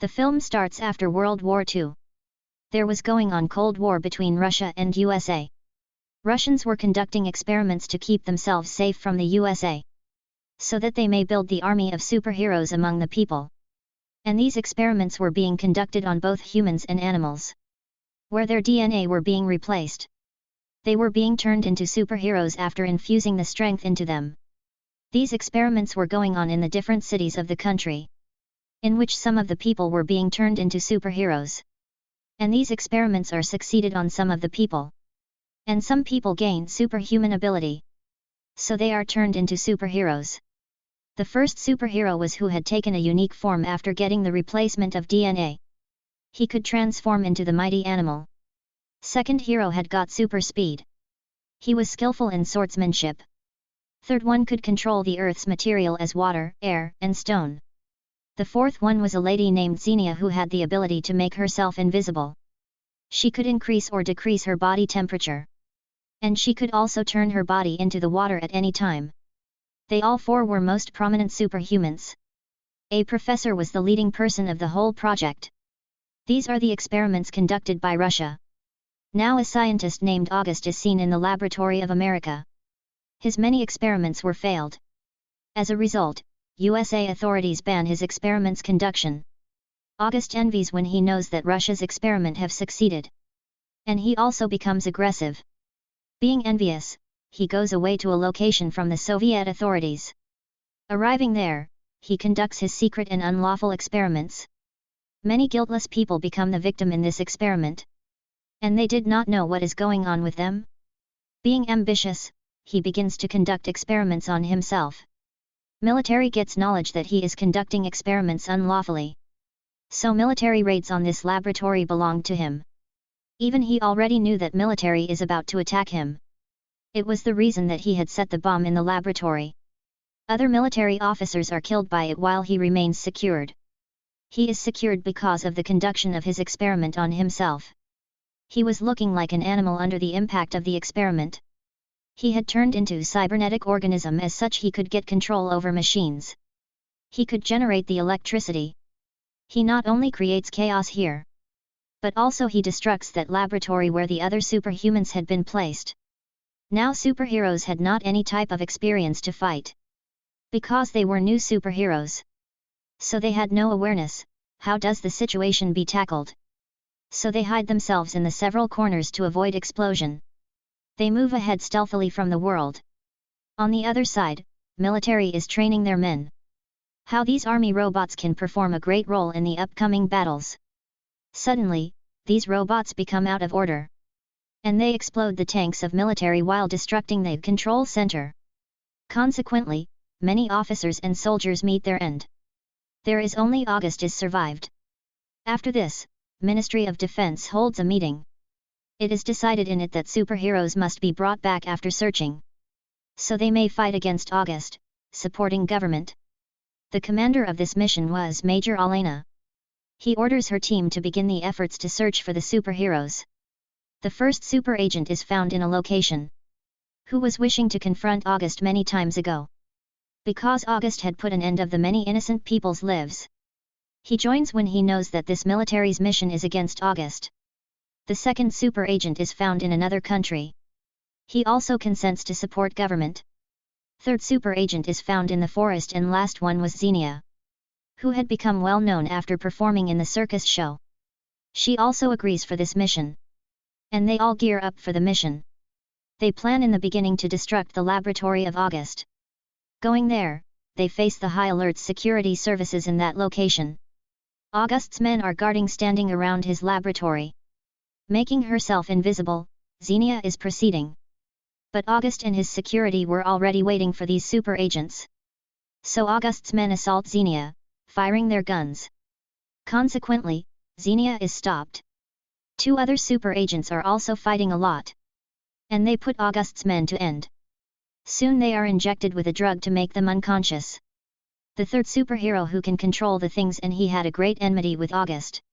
The film starts after World War II. There was going on Cold War between Russia and USA. Russians were conducting experiments to keep themselves safe from the USA, so that they may build the army of superheroes among the people. And these experiments were being conducted on both humans and animals, where their DNA were being replaced. They were being turned into superheroes after infusing the strength into them. These experiments were going on in the different cities of the country, in which some of the people were being turned into superheroes. And these experiments are succeeded on some of the people. And some people gain superhuman ability, so they are turned into superheroes. The first superhero was who had taken a unique form after getting the replacement of DNA. He could transform into the mighty animal. Second hero had got super speed. He was skillful in swordsmanship. Third one could control the earth's material as water, air, and stone. The fourth one was a lady named Xenia who had the ability to make herself invisible. She could increase or decrease her body temperature. And she could also turn her body into the water at any time. They all four were most prominent superhumans. A professor was the leading person of the whole project. These are the experiments conducted by Russia. Now a scientist named August is seen in the laboratory of America. His many experiments were failed. As a result, USA authorities ban his experiments conduction. August envies when he knows that Russia's experiment have succeeded. And he also becomes aggressive. Being envious, he goes away to a location from the Soviet authorities. Arriving there, he conducts his secret and unlawful experiments. Many guiltless people become the victim in this experiment. And they did not know what is going on with them. Being ambitious, he begins to conduct experiments on himself. Military gets knowledge that he is conducting experiments unlawfully. So military raids on this laboratory belonged to him. Even he already knew that military is about to attack him. It was the reason that he had set the bomb in the laboratory. Other military officers are killed by it while he remains secured. He is secured because of the conduction of his experiment on himself. He was looking like an animal under the impact of the experiment. He had turned into cybernetic organism, as such he could get control over machines. He could generate the electricity. He not only creates chaos here, but also he destructs that laboratory where the other superhumans had been placed. Now superheroes had not any type of experience to fight, because they were new superheroes. So they had no awareness, how does the situation be tackled? So they hide themselves in the several corners to avoid explosion. They move ahead stealthily from the world. On the other side, military is training their men. How these army robots can perform a great role in the upcoming battles. Suddenly, these robots become out of order. And they explode the tanks of military while destructing the control center. Consequently, many officers and soldiers meet their end. There is only August is survived. After this, Ministry of Defense holds a meeting. It is decided in it that superheroes must be brought back after searching, so they may fight against August, supporting government. The commander of this mission was Major Alena. He orders her team to begin the efforts to search for the superheroes. The first super agent is found in a location, who was wishing to confront August many times ago, because August had put an end of the many innocent people's lives. He joins when he knows that this military's mission is against August. The second super agent is found in another country. He also consents to support government. Third super agent is found in the forest, and last one was Xenia, who had become well known after performing in the circus show. She also agrees for this mission. And they all gear up for the mission. They plan in the beginning to destruct the laboratory of August. Going there, they face the high alert security services in that location. August's men are guarding standing around his laboratory. Making herself invisible, Xenia is proceeding. But August and his security were already waiting for these super agents. So August's men assault Xenia, firing their guns. Consequently, Xenia is stopped. Two other super agents are also fighting a lot. And they put August's men to end. Soon they are injected with a drug to make them unconscious. The third superhero who can control the things, and he had a great enmity with August.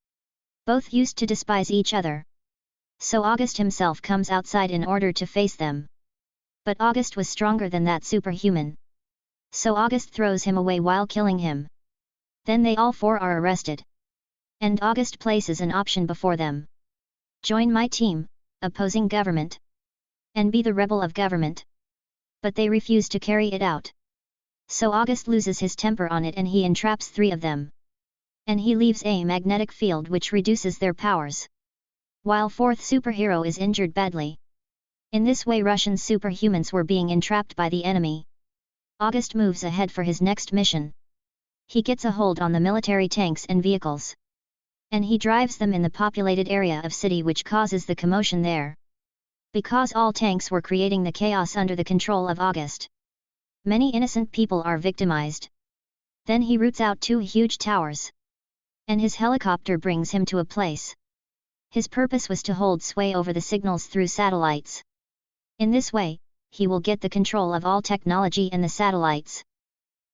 Both used to despise each other. So August himself comes outside in order to face them. But August was stronger than that superhuman. So August throws him away while killing him. Then they all four are arrested. And August places an option before them. Join my team, opposing government. And be the rebel of government. But they refuse to carry it out. So August loses his temper on it and he entraps 3 of them. And he leaves a magnetic field which reduces their powers. While 4th superhero is injured badly. In this way Russian superhumans were being entrapped by the enemy. August moves ahead for his next mission. He gets a hold on the military tanks and vehicles. And he drives them in the populated area of city which causes the commotion there. Because all tanks were creating the chaos under the control of August. Many innocent people are victimized. Then he roots out 2 huge towers. And his helicopter brings him to a place. His purpose was to hold sway over the signals through satellites. In this way, he will get the control of all technology and the satellites.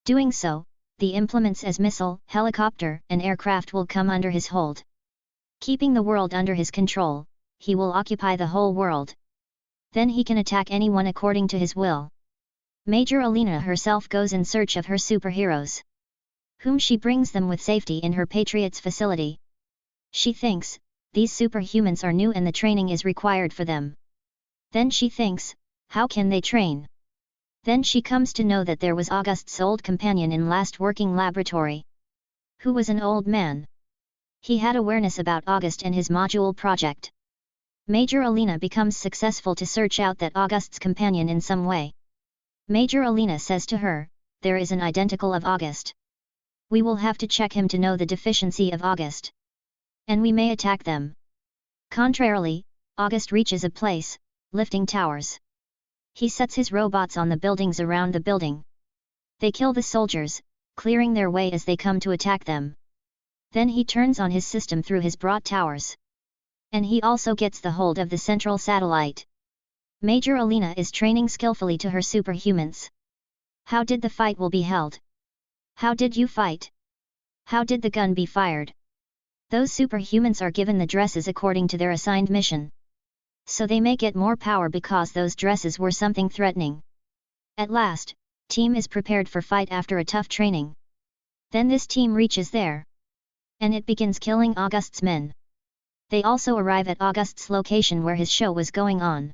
Doing so, the implements as missile, helicopter, and aircraft will come under his hold. Keeping the world under his control, he will occupy the whole world. Then he can attack anyone according to his will. Major Alina herself goes in search of her superheroes. Whom she brings them with safety in her Patriots facility. She thinks, these superhumans are new and the training is required for them. Then she thinks, how can they train? Then she comes to know that there was August's old companion in last working laboratory. Who was an old man. He had awareness about August and his module project. Major Alina becomes successful to search out that August's companion in some way. Major Alina says to her, there is an identical of August. We will have to check him to know the deficiency of August. And we may attack them. Contrarily, August reaches a place, lifting towers. He sets his robots on the buildings around the building. They kill the soldiers, clearing their way as they come to attack them. Then he turns on his system through his broad towers. And he also gets the hold of the central satellite. Major Alina is training skillfully to her superhumans. How did the fight will be held? How did you fight? How did the gun be fired? Those superhumans are given the dresses according to their assigned mission. So they may get more power because those dresses were something threatening. At last, team is prepared for fight after a tough training. Then this team reaches there. And it begins killing August's men. They also arrive at August's location where his show was going on.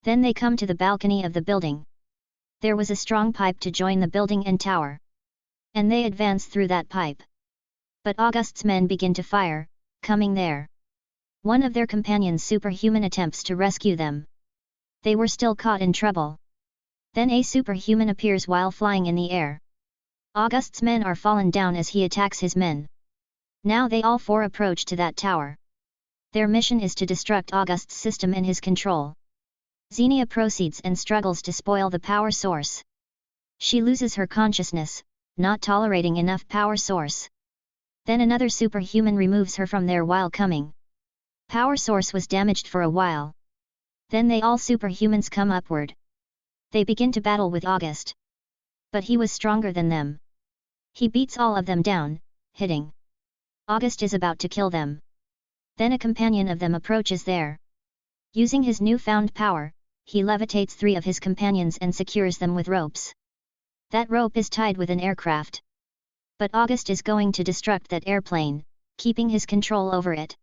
Then they come to the balcony of the building. There was a strong pipe to join the building and tower. And they advance through that pipe. But August's men begin to fire, coming there. One of their companions' superhuman attempts to rescue them. They were still caught in trouble. Then a superhuman appears while flying in the air. August's men are fallen down as he attacks his men. Now they all 4 approach to that tower. Their mission is to destruct August's system and his control. Xenia proceeds and struggles to spoil the power source. She loses her consciousness, not tolerating enough power source. Then another superhuman removes her from there while coming. Power source was damaged for a while. Then they all superhumans come upward. They begin to battle with August. But he was stronger than them. He beats all of them down, hitting. August is about to kill them. Then a companion of them approaches there. Using his newfound power, he levitates 3 of his companions and secures them with ropes. That rope is tied with an aircraft. But August is going to destruct that airplane, keeping his control over it.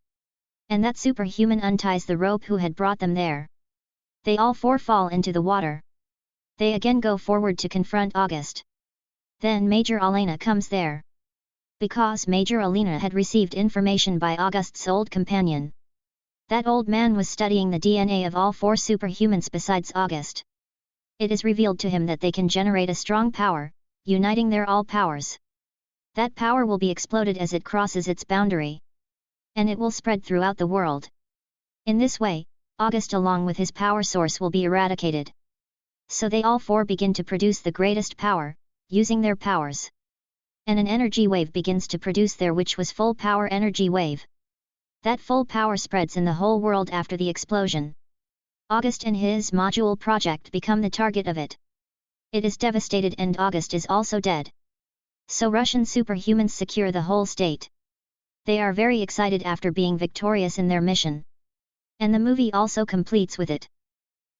And that superhuman unties the rope who had brought them there. They all 4 fall into the water. They again go forward to confront August. Then Major Alina comes there. Because Major Alina had received information by August's old companion. That old man was studying the DNA of all 4 superhumans besides August. It is revealed to him that they can generate a strong power, uniting their all powers. That power will be exploded as it crosses its boundary. And it will spread throughout the world. In this way, August along with his power source will be eradicated. So they all 4 begin to produce the greatest power, using their powers. And an energy wave begins to produce there which was full power energy wave. That full power spreads in the whole world after the explosion. August and his module project become the target of it. It is devastated and August is also dead. So Russian superhumans secure the whole state. They are very excited after being victorious in their mission. And the movie also completes with it.